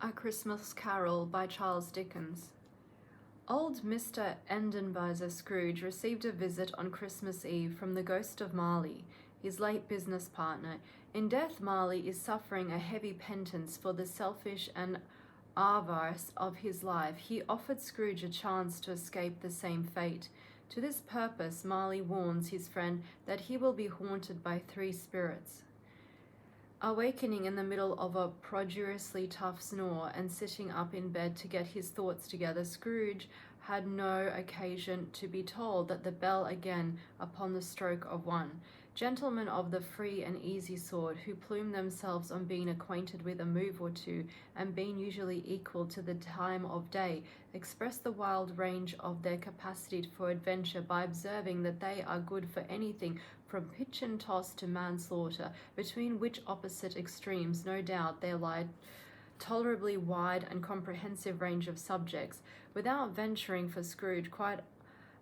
A Christmas Carol by Charles Dickens. Old Mr. Endenbizer Scrooge received a visit on Christmas Eve from the ghost of Marley, his late business partner. In death, Marley is suffering a heavy penance for the selfish and avarice of his life. He offered Scrooge a chance to escape the same fate. To this purpose, Marley warns his friend that he will be haunted by 3 spirits. Awakening in the middle of a prodigiously tough snore and sitting up in bed to get his thoughts together, Scrooge had no occasion to be told that the bell again upon the stroke of 1. Gentlemen of the free and easy sort, who plume themselves on being acquainted with a move or two, and being usually equal to the time of day, express the wild range of their capacity for adventure by observing that they are good for anything from pitch and toss to manslaughter, between which opposite extremes, no doubt, there lie tolerably wide and comprehensive range of subjects. Without venturing for Scrooge quite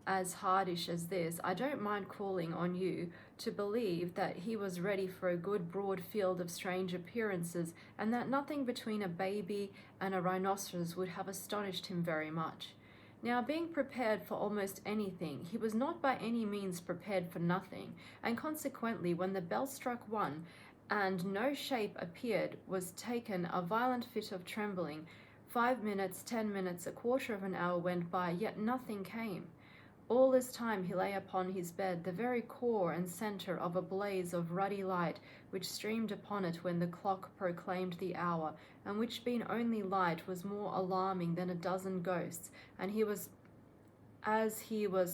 as hardish as this, I don't mind calling on you to believe that he was ready for a good broad field of strange appearances, and that nothing between a baby and a rhinoceros would have astonished him very much. Now, being prepared for almost anything, he was not by any means prepared for nothing, and consequently, when the bell struck 1, and no shape appeared, was taken a violent fit of trembling. 5 minutes, 10 minutes, a quarter of an hour went by, yet nothing came. All this time he lay upon his bed, the very core and centre of a blaze of ruddy light, which streamed upon it when the clock proclaimed the hour, and which, being only light, was more alarming than a dozen ghosts, and he was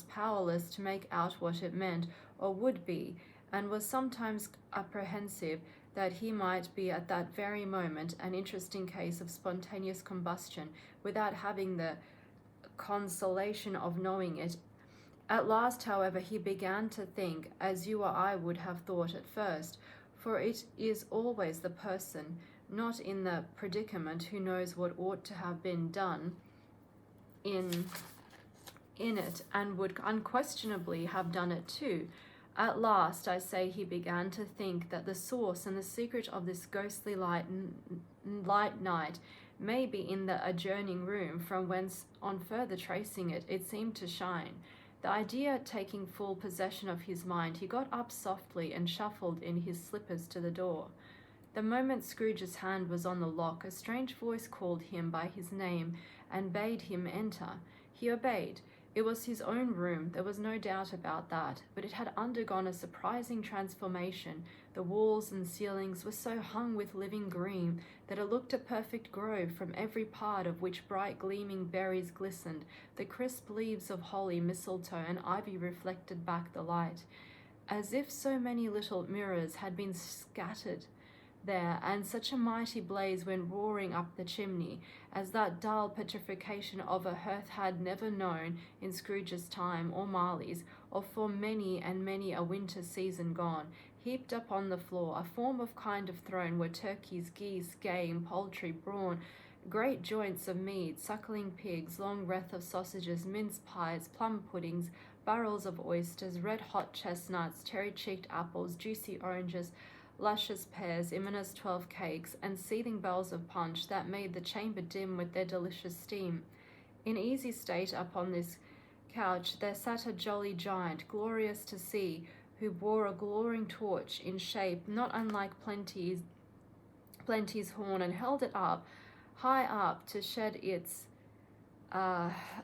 powerless to make out what it meant, or would be, and was sometimes apprehensive that he might be at that very moment an interesting case of spontaneous combustion, without having the consolation of knowing it. At last, however, he began to think, as you or I would have thought at first, for it is always the person not in the predicament who knows what ought to have been done in it, and would unquestionably have done it too. At last, I say, he began to think that the source and the secret of this ghostly light night may be in the adjoining room, from whence, on further tracing it, it seemed to shine. The idea taking full possession of his mind, he got up softly and shuffled in his slippers to the door. The moment Scrooge's hand was on the lock, a strange voice called him by his name and bade him enter. He obeyed. It was his own room, there was no doubt about that, but it had undergone a surprising transformation. The walls and ceilings were so hung with living green that it looked a perfect grove, from every part of which bright gleaming berries glistened. The crisp leaves of holly, mistletoe, and ivy reflected back the light, as if so many little mirrors had been scattered there, and such a mighty blaze went roaring up the chimney, as that dull petrification of a hearth had never known in Scrooge's time, or Marley's, or for many and many a winter season gone. Heaped up on the floor, a form of kind of throne, were turkeys, geese, game, poultry, brawn, great joints of meat, suckling pigs, long wreath of sausages, mince pies, plum puddings, barrels of oysters, red-hot chestnuts, cherry-cheeked apples, juicy oranges, luscious pears, Imena's 12 cakes, and seething bowls of punch that made the chamber dim with their delicious steam. In easy state upon this couch there sat a jolly giant, glorious to see, who bore a glowing torch in shape not unlike Plenty's horn, and held it up, high up, to shed its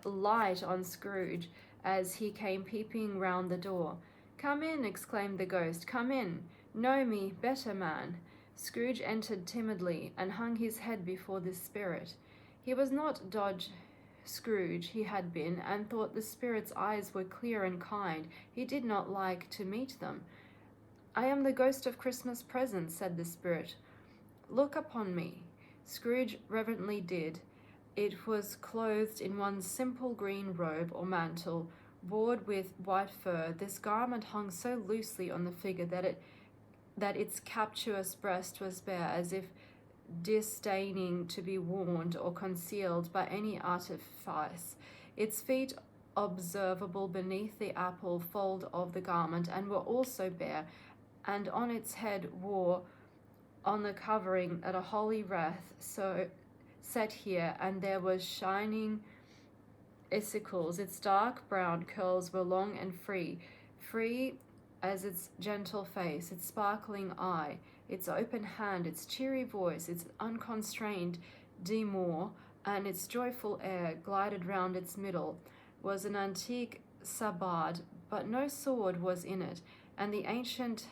light on Scrooge as he came peeping round the door. "Come in," exclaimed the ghost, "come in. Know me better, man." Scrooge entered timidly, and hung his head before this spirit. He was not Dodge Scrooge he had been, and thought the spirit's eyes were clear and kind. He did not like to meet them. "I am the ghost of Christmas presents," said the spirit. "Look upon me." Scrooge reverently did. It was clothed in one simple green robe or mantle, bored with white fur. This garment hung so loosely on the figure that its captious breast was bare, as if disdaining to be warned or concealed by any artifice. Its feet, observable beneath the apple fold of the garment, and were also bare, and on its head wore on the covering at a holy wreath, so set here, and there was shining icicles. Its dark brown curls were long and free as its gentle face, its sparkling eye, its open hand, its cheery voice, its unconstrained demur, and its joyful air glided round its middle, was an antique sabard, but no sword was in it, and the ancient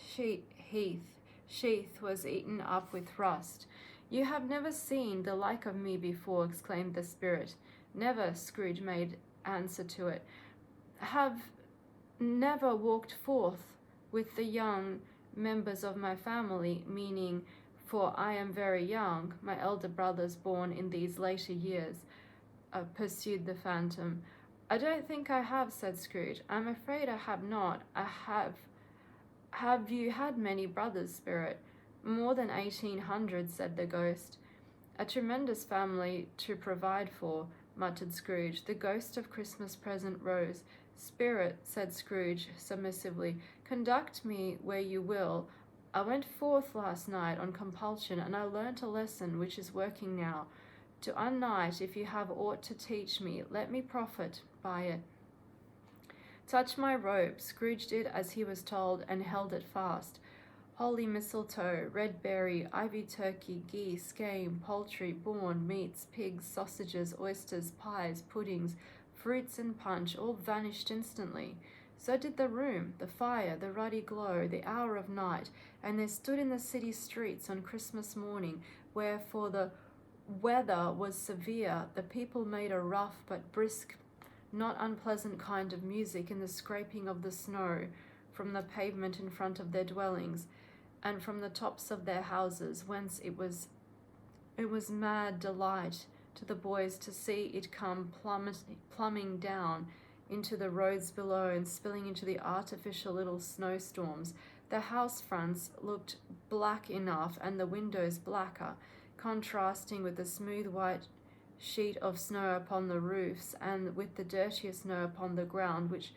sheath was eaten up with rust. "You have never seen the like of me before," exclaimed the spirit. "Never," Scrooge made answer to it. "Have never walked forth with the young members of my family, meaning, for I am very young, my elder brothers born in these later years," pursued the phantom. "I don't think I have," said Scrooge. "I'm afraid I have not. I have. Have you had many brothers, Spirit?" "More than 1800, said the ghost. "A tremendous family to provide for," muttered Scrooge. The ghost of Christmas present rose. "Spirit," said Scrooge submissively, "conduct me where you will. I went forth last night on compulsion, and I learnt a lesson which is working now. To unnight, if you have aught to teach me, let me profit by it." "Touch my robe." Scrooge did as he was told, and held it fast. Holy mistletoe, red berry, ivy turkey, geese, game, poultry, brawn, meats, pigs, sausages, oysters, pies, puddings, fruits, and punch all vanished instantly. So did the room, the fire, the ruddy glow, the hour of night, and there stood in the city streets on Christmas morning, where for the weather was severe, the people made a rough but brisk, not unpleasant kind of music in the scraping of the snow from the pavement in front of their dwellings, and from the tops of their houses, whence it was mad delight to the boys to see it come plumbing down into the roads below and spilling into the artificial little snowstorms. The house fronts looked black enough, and the windows blacker, contrasting with the smooth white sheet of snow upon the roofs, and with the dirtier snow upon the ground, which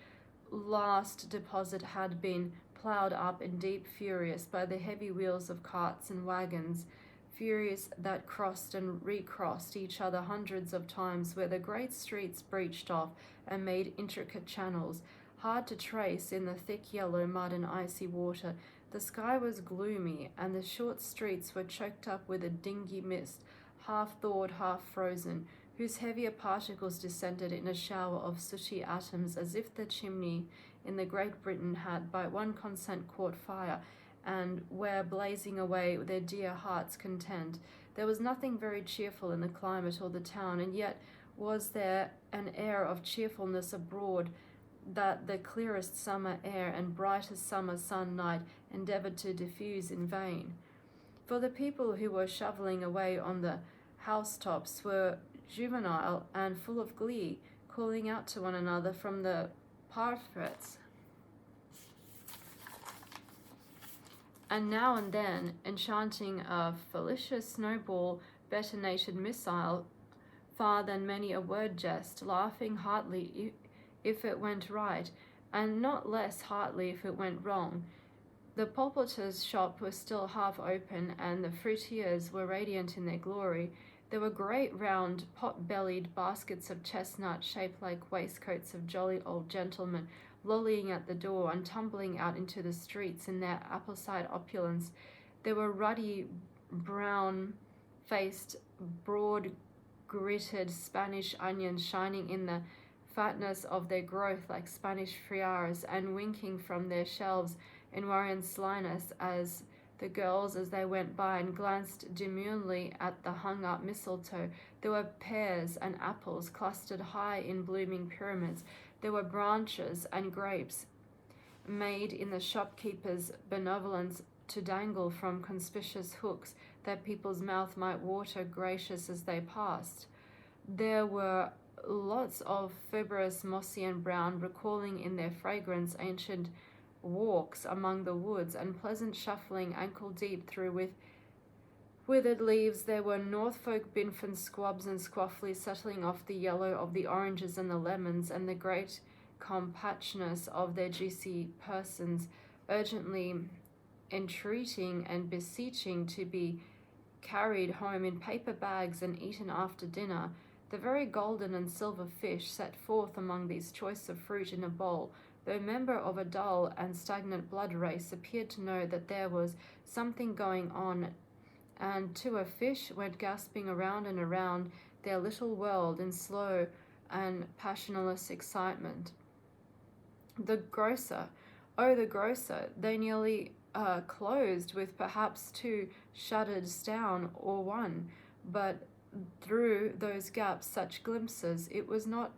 last deposit had been ploughed up in deep furious by the heavy wheels of carts and wagons, furious that crossed and recrossed each other hundreds of times, where the great streets breached off and made intricate channels, hard to trace in the thick yellow mud and icy water. The sky was gloomy, and the short streets were choked up with a dingy mist, half thawed, half frozen, whose heavier particles descended in a shower of sooty atoms, as if the chimney in the Great Britain had by one consent caught fire, and were blazing away their dear hearts' content. There was nothing very cheerful in the climate or the town, and yet was there an air of cheerfulness abroad that the clearest summer air and brightest summer sun night endeavoured to diffuse in vain. For the people who were shovelling away on the housetops were juvenile and full of glee, calling out to one another from the parapets, and now and then enchanting a felicitous snowball detonated missile far than many a word jest, laughing heartily if it went right, and not less heartily if it went wrong. The pulpiter's shop was still half open, and the fruiterers were radiant in their glory. There were great round pot-bellied baskets of chestnut, shaped like waistcoats of jolly old gentlemen, lollying at the door and tumbling out into the streets in their apple-side opulence. There were ruddy, brown-faced, broad-gritted Spanish onions shining in the fatness of their growth like Spanish friars, and winking from their shelves in worrying slyness as the girls, as they went by and glanced demurely at the hung-up mistletoe. There were pears and apples clustered high in blooming pyramids. There were branches and grapes made in the shopkeeper's benevolence to dangle from conspicuous hooks, that people's mouth might water gracious as they passed. There were lots of fibrous mossy and brown, recalling in their fragrance ancient walks among the woods, and pleasant shuffling ankle-deep through with withered leaves. There were Norfolk binfin squabs and squafflies settling off the yellow of the oranges and the lemons, and the great compactness of their juicy persons, urgently entreating and beseeching to be carried home in paper bags and eaten after dinner, the very golden and silver fish set forth among these choice of fruit in a bowl, though member of a dull and stagnant blood race, appeared to know that there was something going on, and to a fish went gasping around and around their little world in slow and passionless excitement. The grocer, the grocer, they nearly closed with perhaps 2 shutters down or 1, but through those gaps such glimpses. It was not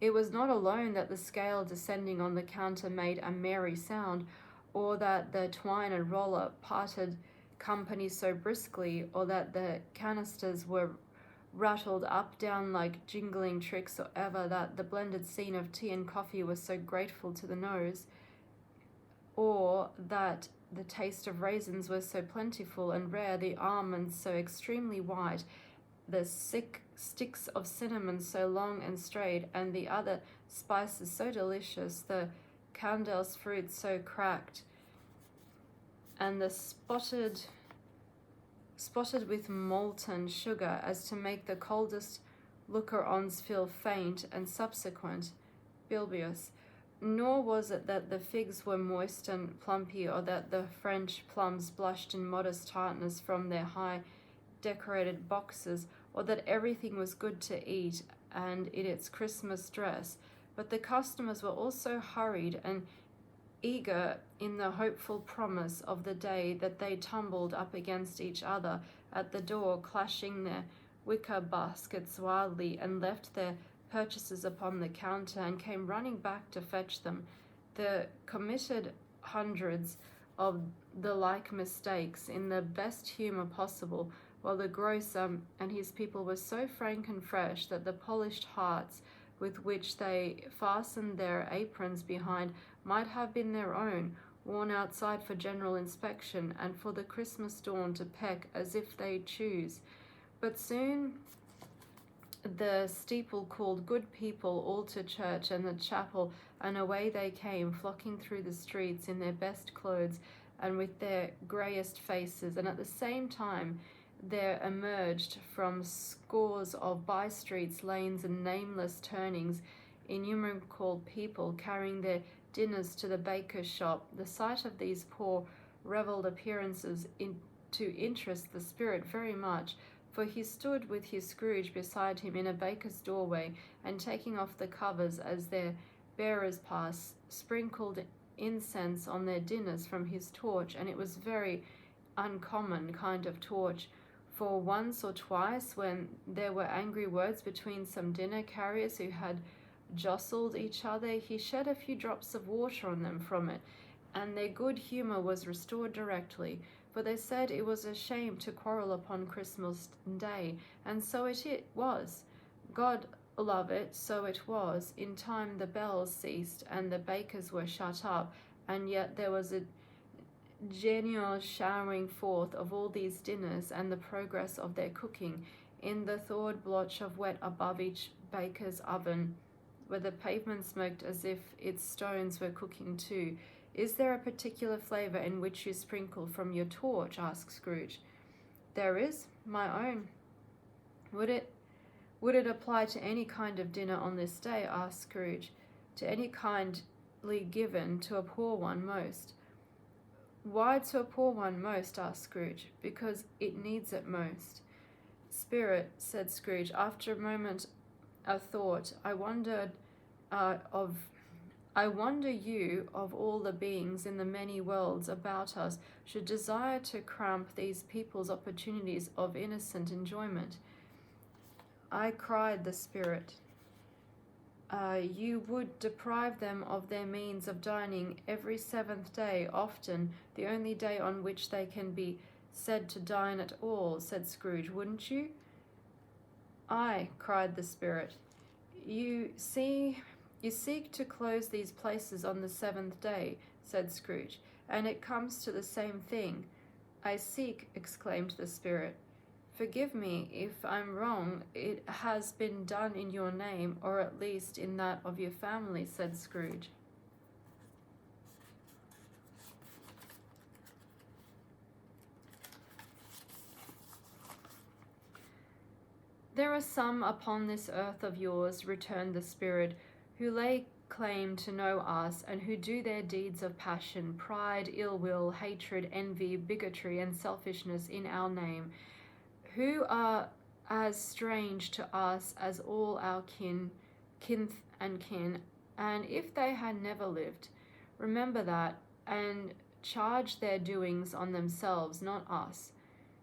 alone that the scale descending on the counter made a merry sound, or that the twine and roller parted company so briskly, or that the canisters were rattled up down like jingling tricks, or ever that the blended scene of tea and coffee was so grateful to the nose, or that the taste of raisins was so plentiful and rare, the almonds so extremely white, the sticks of cinnamon so long and straight, and the other spices so delicious, the Candel's fruit so cracked, and the spotted with molten sugar, as to make the coldest looker-ons feel faint and subsequent, bilbious. Nor was it that the figs were moist and plumpy, or that the French plums blushed in modest tartness from their high decorated boxes, or that everything was good to eat and in its Christmas dress, but the customers were also hurried and eager in the hopeful promise of the day that they tumbled up against each other at the door, clashing their wicker baskets wildly, and left their purchases upon the counter, and came running back to fetch them. The committed hundreds of the like mistakes in the best humour possible, while the grocer and his people were so frank and fresh that the polished hearts with which they fastened their aprons behind might have been their own, worn outside for general inspection, and for the Christmas dawn to peck as if they choose. But soon the steeple called good people all to church and the chapel, and away they came, flocking through the streets in their best clothes and with their greyest faces, and at the same time there emerged from scores of by-streets, lanes, and nameless turnings innumerable people carrying their dinners to the baker's shop. The sight of these poor revelled appearances to interest the spirit very much, for he stood with his Scrooge beside him in a baker's doorway, and taking off the covers as their bearers passed, sprinkled incense on their dinners from his torch, and it was very uncommon kind of torch, for once or twice when there were angry words between some dinner carriers who had jostled each other, he shed a few drops of water on them from it, and their good humour was restored directly, for they said it was a shame to quarrel upon Christmas Day, and so it was. God love it, so it was. In time the bells ceased, and the bakers were shut up, and yet there was a genial showering forth of all these dinners, and the progress of their cooking, in the thawed blotch of wet above each baker's oven, where the pavement smoked as if its stones were cooking too. Is there a particular flavour in which you sprinkle from your torch? Asked Scrooge. There is, my own. Would it apply to any kind of dinner on this day? Asked Scrooge. To any kindly given to a poor one most. Why to a poor one most? Asked Scrooge. Because it needs it most. Spirit, said Scrooge, after a moment of thought, I wonder you, of all the beings in the many worlds about us, should desire to cramp these people's opportunities of innocent enjoyment. I cried the Spirit. You would deprive them of their means of dining every 7th day, often the only day on which they can be said to dine at all, said Scrooge, wouldn't you? Aye, cried the Spirit. You seek to close these places on the 7th day, said Scrooge, and it comes to the same thing. I seek, exclaimed the Spirit. Forgive me if I'm wrong. It has been done in your name, or at least in that of your family, said Scrooge. There are some upon this earth of yours, returned the spirit, who lay claim to know us, and who do their deeds of passion, pride, ill will, hatred, envy, bigotry, and selfishness in our name, who are as strange to us as all our kin and kin, and if they had never lived, remember that, and charge their doings on themselves, not us.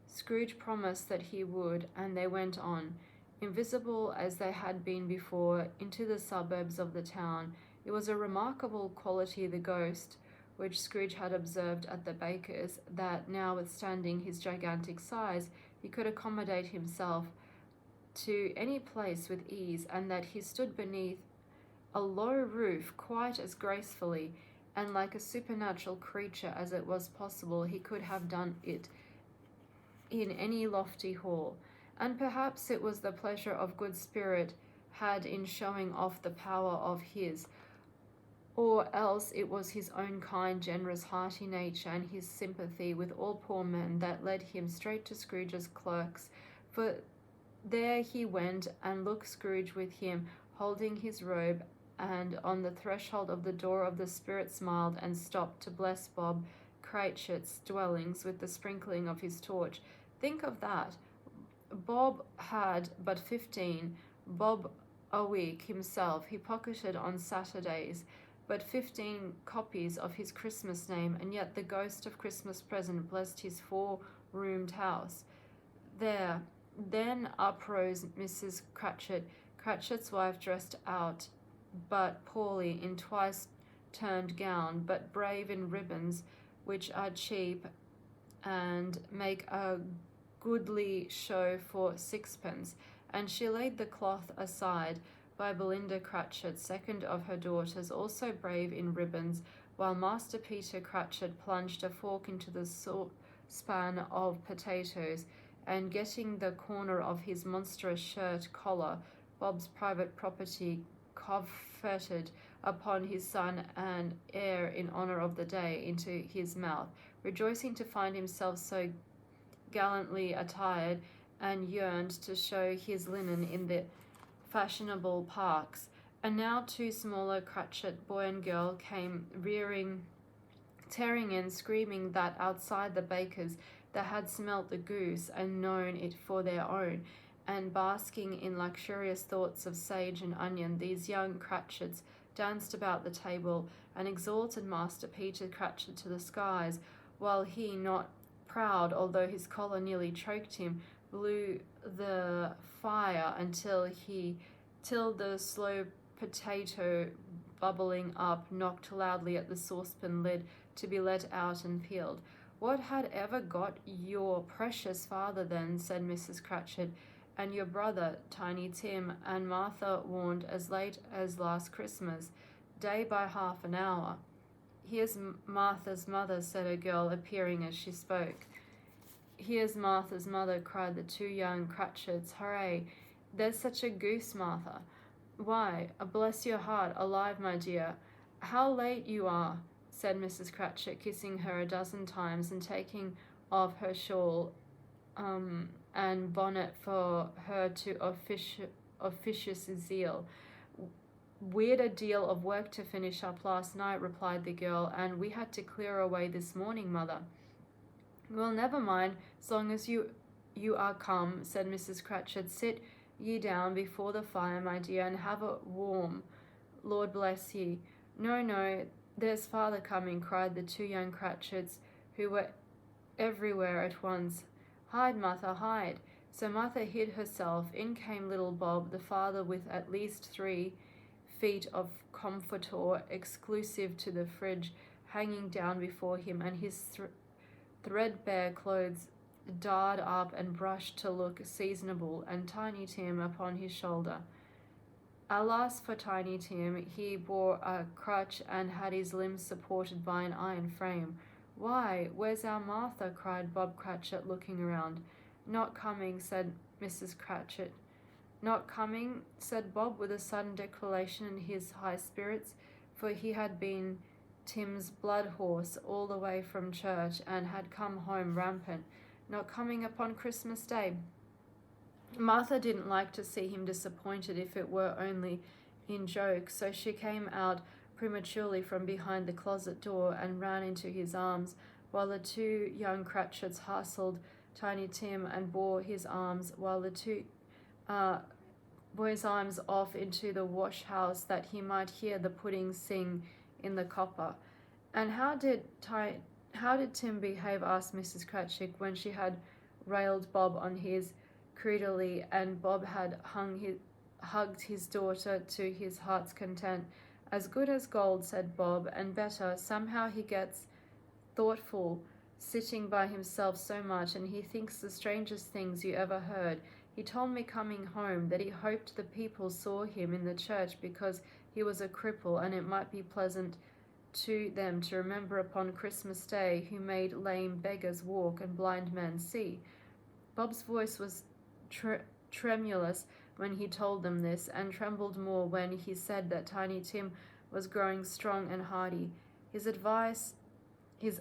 Scrooge promised that he would, and they went on, invisible as they had been before, into the suburbs of the town. It was a remarkable quality, the ghost, which Scrooge had observed at the baker's, that notwithstanding his gigantic size, he could accommodate himself to any place with ease, and that he stood beneath a low roof quite as gracefully and like a supernatural creature as it was possible he could have done it in any lofty hall. And perhaps it was the pleasure of good spirit had in showing off the power of his, or else it was his own kind, generous, hearty nature, and his sympathy with all poor men, that led him straight to Scrooge's clerk's. For there he went, and looked Scrooge with him, holding his robe, and on the threshold of the door of the spirit smiled, and stopped to bless Bob Cratchit's dwellings with the sprinkling of his torch. Think of that! Bob had but 15, Bob a week himself. He pocketed on Saturdays but 15 copies of his Christmas name, and yet the ghost of Christmas present blessed his 4-roomed house. There, then uprose Mrs. Cratchit, Cratchit's wife, dressed out but poorly in twice-turned gown, but brave in ribbons, which are cheap and make a goodly show for sixpence, and she laid the cloth aside by Belinda Cratchit, second of her daughters, also brave in ribbons, while Master Peter Cratchit plunged a fork into the saucepan of potatoes, and getting the corner of his monstrous shirt collar, Bob's private property, coveted upon his son and heir in honour of the day, into his mouth, rejoicing to find himself so gallantly attired, and yearned to show his linen in the fashionable parks. And now 2 smaller Cratchit, boy and girl, came tearing in, screaming that outside the baker's they had smelt the goose and known it for their own, and basking in luxurious thoughts of sage and onion, these young Cratchits danced about the table and exalted Master Peter Cratchit to the skies, while he, not proud, although his collar nearly choked him, blew the fire until the slow potato, bubbling up, knocked loudly at the saucepan lid to be let out and peeled. What had ever got your precious father then, said Mrs. Cratchit, and your brother, Tiny Tim, and Martha warned as late as last Christmas, day by half an hour. Here's Martha's mother, said a girl, appearing as she spoke. Here's Martha's mother, cried the 2 young Cratchits. Hooray! There's such a goose, Martha. Why, bless your heart alive, my dear, how late you are, said Mrs. Cratchit, kissing her a dozen times and taking off her shawl and bonnet for her to officious zeal. We'd a deal of work to finish up last night, replied the girl, and we had to clear away this morning, mother. Well, never mind, as long as you are come, said Mrs. Cratchit. Sit ye down before the fire, my dear, and have a warm. Lord bless ye. No, there's father coming, cried the 2 young Cratchits, who were everywhere at once. Hide, Martha, hide. So Martha hid herself. In came little Bob, the father, with at least 3 feet of comforter, exclusive to the fridge, hanging down before him, and his threadbare clothes darred up and brushed to look seasonable, and Tiny Tim upon his shoulder. Alas for Tiny Tim, he bore a crutch and had his limbs supported by an iron frame. Why, where's our Martha? Cried Bob Cratchit, looking around. Not coming, said Mrs. Cratchit. Not coming, said Bob, with a sudden declaration in his high spirits, for he had been Tim's blood horse all the way from church, and had come home rampant. Not coming upon Christmas Day. Martha didn't like to see him disappointed if it were only in joke, so she came out prematurely from behind the closet door and ran into his arms, while the two young Cratchits hustled Tiny Tim and bore his arms, while the two boy's arms off into the wash house that he might hear the pudding sing in the copper. And how did Tim behave? Asked Mrs. Cratchit when she had railed Bob on his creedily, and Bob had hugged his daughter to his heart's content. As good as gold, said Bob, and better. Somehow he gets thoughtful, sitting by himself so much, and he thinks the strangest things you ever heard. He told me coming home that he hoped the people saw him in the church because he was a cripple, and it might be pleasant to them to remember upon Christmas Day who made lame beggars walk and blind men see. Bob's voice was tremulous when he told them this, and trembled more when he said that Tiny Tim was growing strong and hardy. His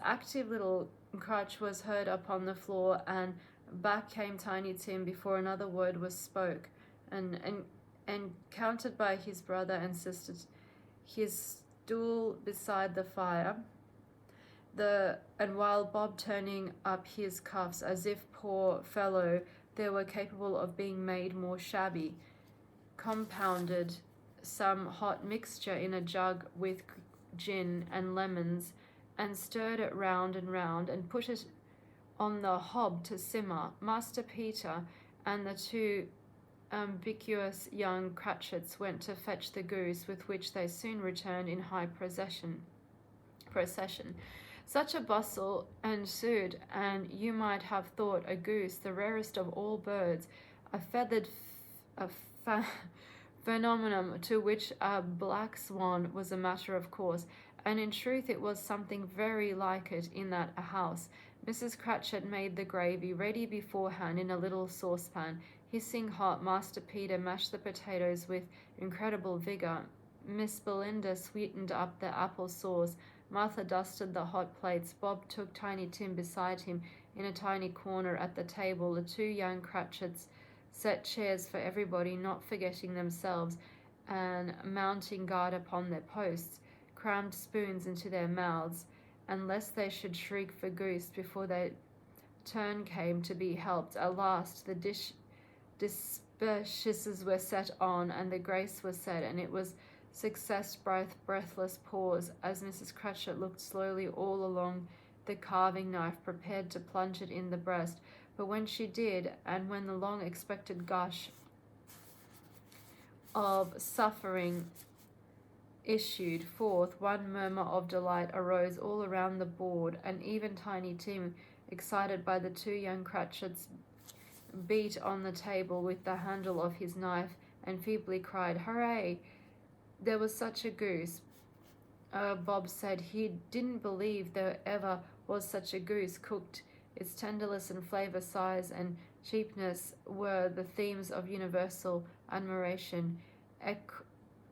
active little crutch was heard upon the floor, and back came Tiny Tim before another word was spoke, and counted by his brother and sister, his stool beside the fire, and while Bob turning up his cuffs as if, poor fellow, they were capable of being made more shabby, compounded some hot mixture in a jug with gin and lemons, and stirred it round and put it on the hob to simmer. Master Peter and the two ambiguous young Cratchits went to fetch the goose, with which they soon returned in high procession. Such a bustle ensued, and you might have thought a goose, the rarest of all birds, a feathered phenomenon to which a black swan was a matter of course, and in truth it was something very like it in that house. Mrs. Cratchit made the gravy ready beforehand in a little saucepan, hissing hot. Master Peter mashed the potatoes with incredible vigour. Miss Belinda sweetened up the apple sauce. Martha dusted the hot plates. Bob took Tiny Tim beside him in a tiny corner at the table. The two young Cratchits set chairs for everybody, not forgetting themselves, and mounting guard upon their posts, crammed spoons into their mouths, and lest they should shriek for goose before their turn came to be helped. At last the dishes were set on, and the grace was said, and it was success breathless pause, as Mrs. Cratchit looked slowly all along the carving knife, prepared to plunge it in the breast. But when she did, and when the long-expected gush of suffering issued forth, one murmur of delight arose all around the board, and even Tiny Tim, excited by the two young Cratchits, beat on the table with the handle of his knife, and feebly cried, "Hooray! There was such a goose." Bob said he didn't believe there ever was such a goose cooked. Its tenderness and flavour, size and cheapness were the themes of universal admiration.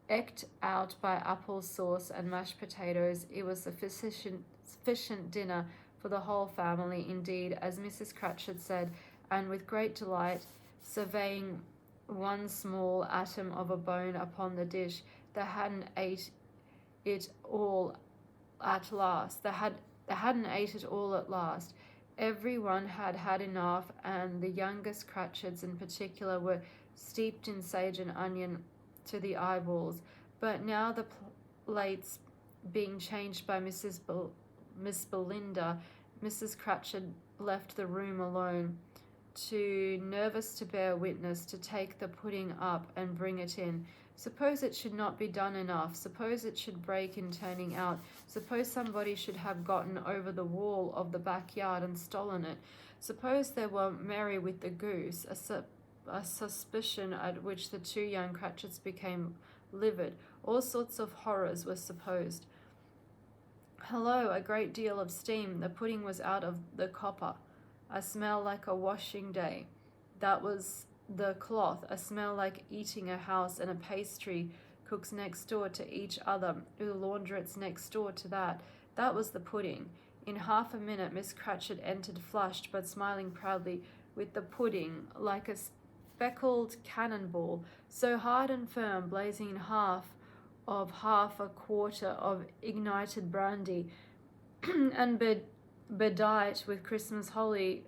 Eked out by apple sauce and mashed potatoes, it was a sufficient dinner for the whole family, indeed, as Mrs. Cratchit said, and with great delight, surveying one small atom of a bone upon the dish, they hadn't ate it all at last. Every one had had enough, and the youngest Cratchits in particular were steeped in sage and onion to the eyeballs. But now the plates being changed by Miss Belinda, Mrs. Cratchit left the room alone, too nervous to bear witness, to take the pudding up and bring it in. Suppose it should not be done enough. Suppose it should break in turning out. Suppose somebody should have gotten over the wall of the backyard and stolen it. Suppose they were merry with the goose, a suspicion at which the two young Cratchits became livid. All sorts of horrors were supposed. Hello, a great deal of steam. The pudding was out of the copper. A smell like a washing day. That was the cloth. A smell like eating a house, and a pastry cook's next door to each other, the laundrettes next door to that. That was the pudding. In half a minute Miss Cratchit entered, flushed but smiling proudly, with the pudding like a speckled cannonball, so hard and firm, blazing half a quarter of ignited brandy, and bedight with Christmas holly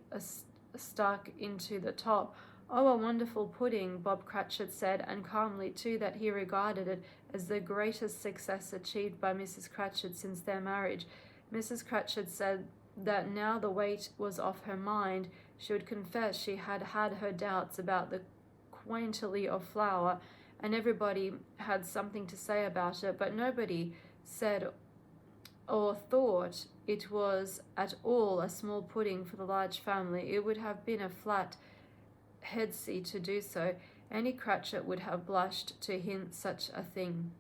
stuck into the top. Oh, a wonderful pudding, Bob Cratchit said, and calmly, too, that he regarded it as the greatest success achieved by Mrs. Cratchit since their marriage. Mrs. Cratchit said that now the weight was off her mind, she would confess she had had her doubts about the quantity of flour, and everybody had something to say about it, but nobody said or thought it was at all a small pudding for the large family. It would have been a flat headsy to do so. Any Cratchit would have blushed to hint such a thing.